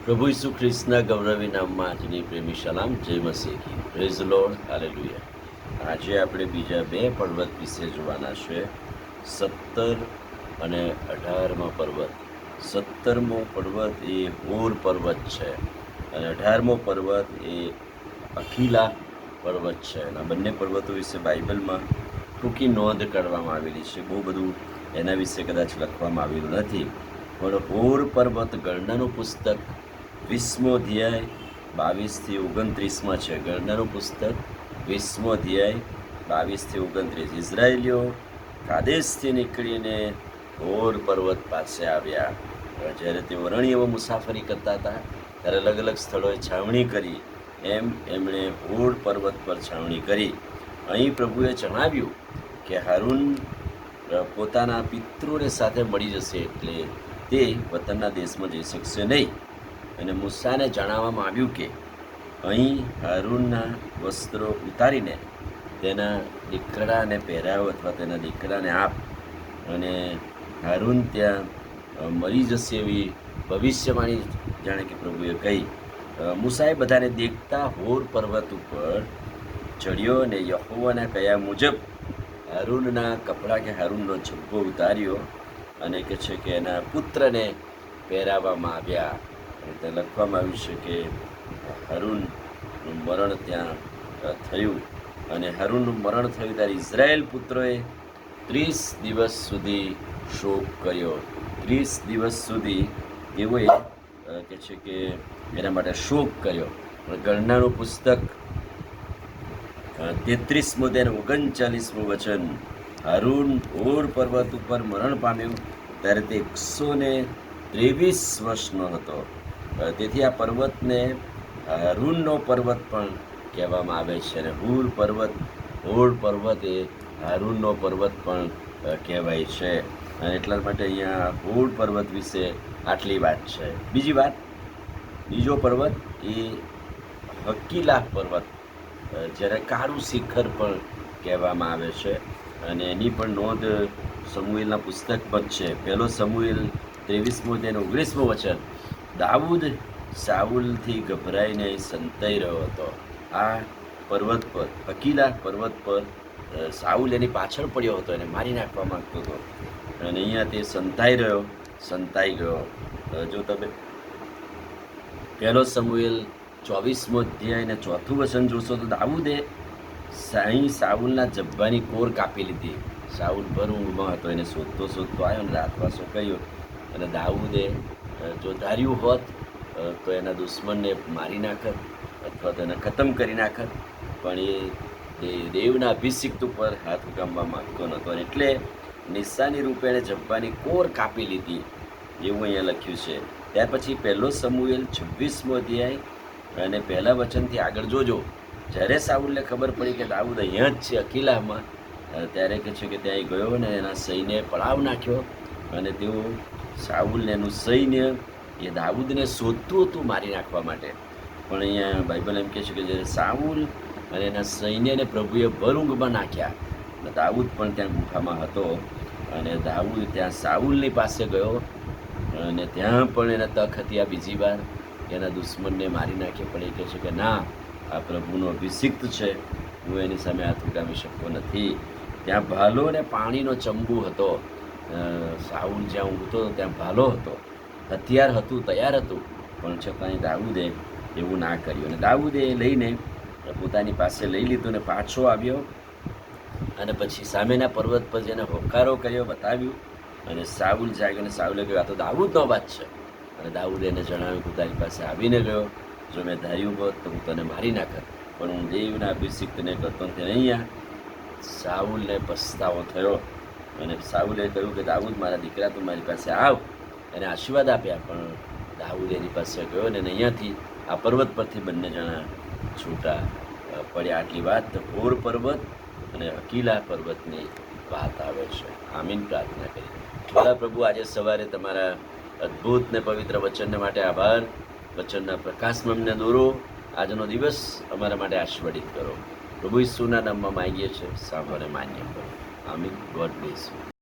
પ્રભુ ઈસુ ખ્રિસ્તના ગૌરવી નામમાં આજની પ્રેમી સલામ, જય મસીહ કી. Praise Lord, hallelujah. આજે આપણે બીજા બે પર્વત વિશે જોવાના છે, 17 અને 18મો પર્વત. 17મો પર્વત એ હોર પર્વત છે અને 18મો પર્વત એ અખીલા પર્વત છે. અને આ બંને પર્વતો વિશે બાઇબલમાં ટૂંકી નોંધ કરવામાં આવેલી છે. બહુ બધું એના વિશે કદાચ લખવામાં આવેલું નથી, પણ હોર પર્વત ગણનાનું પુસ્તક 20મો અધ્યાય 22થી 29માં છે. ગણનાનું પુસ્તક 20મો અધ્યાય 22થી 29. ઇઝરાયેલીઓ કાદેશથી નીકળીને હોર પર્વત પાસે આવ્યા. જ્યારે તેઓ રણિયામાં મુસાફરી કરતા હતા ત્યારે અલગ અલગ સ્થળોએ છાવણી કરી, એમ એમણે હોર પર્વત પર છાવણી કરી. અહીં પ્રભુએ જણાવ્યું કે હારૂન પોતાના પિતૃને સાથે મળી જશે, એટલે તે વતનના દેશમાં જઈ શકશે નહીં. અને મૂસાને જણાવવામાં આવ્યું કે અહીં હારૂનના વસ્ત્રો ઉતારીને તેના દીકરાને પહેરાવો અથવા તેના દીકરાને આપ, અને હારૂન ત્યાં મરી જશે એવી ભવિષ્યવાણી જાણે કે પ્રભુએ કહી. મૂસાએ બધાને દેખતા હોર પર્વત ઉપર ચડ્યો અને યહોવાના કયા મુજબ હારૂનના કપડાં કે હારૂનનો ઝભ્ભો ઉતાર્યો અને કહે છે કે એના પુત્રને પહેરાવવામાં આવ્યા. ત્યાં લખવામાં આવ્યું છે કે હારૂનનું મરણ ત્યાં થયું, અને હારૂનનું મરણ થયું ત્યારે ઇઝરાયેલ પુત્રોએ 30 દિવસ સુધી શોક કર્યો. 30 દિવસ સુધી તેઓએ કહે છે કે એના માટે શોક કર્યો. ગણનાનું પુસ્તક 33મો અને 39મું વચન. હારૂન હોર પર્વત ઉપર મરણ પામ્યું ત્યારે તે 123 વર્ષનો હતો. તેથી આ પર્વતને હારૂનનો પર્વત પણ કહેવામાં આવે છે, અને હોર પર્વત એ હારૂનનો પર્વત પણ કહેવાય છે. અને એટલા માટે અહીંયા હોર પર્વત વિશે આટલી વાત છે. બીજો પર્વત એ હકીલા પર્વત, જ્યારે કાળું શિખર પણ કહેવામાં આવે છે, અને એની પણ નોંધ સમુએલના પુસ્તકમાં જ છે. પહેલો સમુએલ 23મો અને 19મું વચન. દાઉદ સાઉલથી ગભરાઈને સંતાઈ રહ્યો હતો. આ પર્વત પર, હકીલા પર્વત પર સાઉલ એની પાછળ પડ્યો હતો, એને મારી નાખવા માંગતો હતો, અને અહીંયા તે સંતાઈ ગયો. જો તમે પહેલો સમુએલ 24મો અધ્યાય અને 4થું વચન જોશો તો દાઉદે અહીં સાઉલના જબ્બાની કોર કાપી લીધી. સાઉલ ભર ઊંઘમાં હતો, એને શોધતો આવ્યો અને રાતવાસો કહ્યો, અને દાઉદે જો ધાર્યું હોત તો એના દુશ્મનને મારી નાખત અથવા તેને ખતમ કરી નાખત, પણ એ દેવના અભિષિક્ત ઉપર હાથ ઉગામવા માગતો નહોતો, એટલે નિશાની રૂપે એણે જબ્બાની કોર કાપી લીધી, એવું અહીંયા લખ્યું છે. ત્યાર પછી પહેલો સમુએલ 26મો અધ્યાય અને પહેલા વચનથી આગળ જોજો. જ્યારે સાઉલને ખબર પડી કે દાઉદ અહીંયા જ છે અકીલામાં, ત્યારે કહે છે કે ત્યાં ગયો અને એના સૈન્યએ પડાવ નાખ્યો, અને તેઓ સાઉલને એનું સૈન્ય એ દાઉદને શોધતું હતું મારી નાખવા માટે. પણ અહીંયા બાઇબલ એમ કહે છે કે જ્યારે સાઉલ અને એના સૈન્યને પ્રભુએ ભર ઊંઘમાં નાખ્યા, અને દાઉદ પણ ત્યાં ગુફામાં હતો, અને દાઉદ ત્યાં સાઉલની પાસે ગયો, અને ત્યાં પણ એને તક હતી આ બીજી વાર એના દુશ્મનને મારી નાખે, પણ એ કહે છે કે ના, આ પ્રભુનો અભિષિક્ત છે, હું એની સામે હાથ ઉગામી શકતો નથી. ત્યાં ભાલો અને પાણીનો ચંબુ હતો. સાઉલ જ્યાં ઊંઘતો હતો ત્યાં ભાલો હતો, હથિયાર હતું, તૈયાર હતું, પણ છતાંય દાઉદે એવું ના કર્યું. અને દાઉદે એ લઈને પોતાની પાસે લઈ લીધું અને પાછો આવ્યો, અને પછી સામેના પર્વત પર જેને હોકારો કર્યો, બતાવ્યું, અને સાઉલ જાગ્યો, અને સાઉલે કહ્યું આ તો દાઉદનો અવાજ છે. અને દાઉદે એને જણાવ્યું, પોતાની પાસે આવીને ગયો, જો મેં ધાર્યું હોત તો હું તને મારી નાખત, પણ હું દેવના અભિષિક્તને કરતો નથી. અહીંયા સાઉલને પસ્તાવો થયો, અને સાઉલે કહ્યું કે દાઉદ મારા દીકરા, તું મારી પાસે આવ, એને આશીર્વાદ આપ્યા. પણ દાઉદ એની પાસે ગયો, અને અહીંયાથી આ પર્વત પરથી બંને જણા છૂટા પડ્યા. આટલી વાત હોર પર્વત અને હકીલા પર્વતની વાત આવે છે. આમીન પ્રાર્થના કરી. ભલા પ્રભુ, આજે સવારે તમારા અદ્ભુત ને પવિત્ર વચનને માટે આભાર. વચનના પ્રકાશમાં અમને દોરો. આજનો દિવસ અમારા માટે આશીર્વાદિત કરો. પ્રભુ ઈસુના નામમાં માંગીએ છીએ, સાંભળે માન્ય કરો. આમીન. God bless you.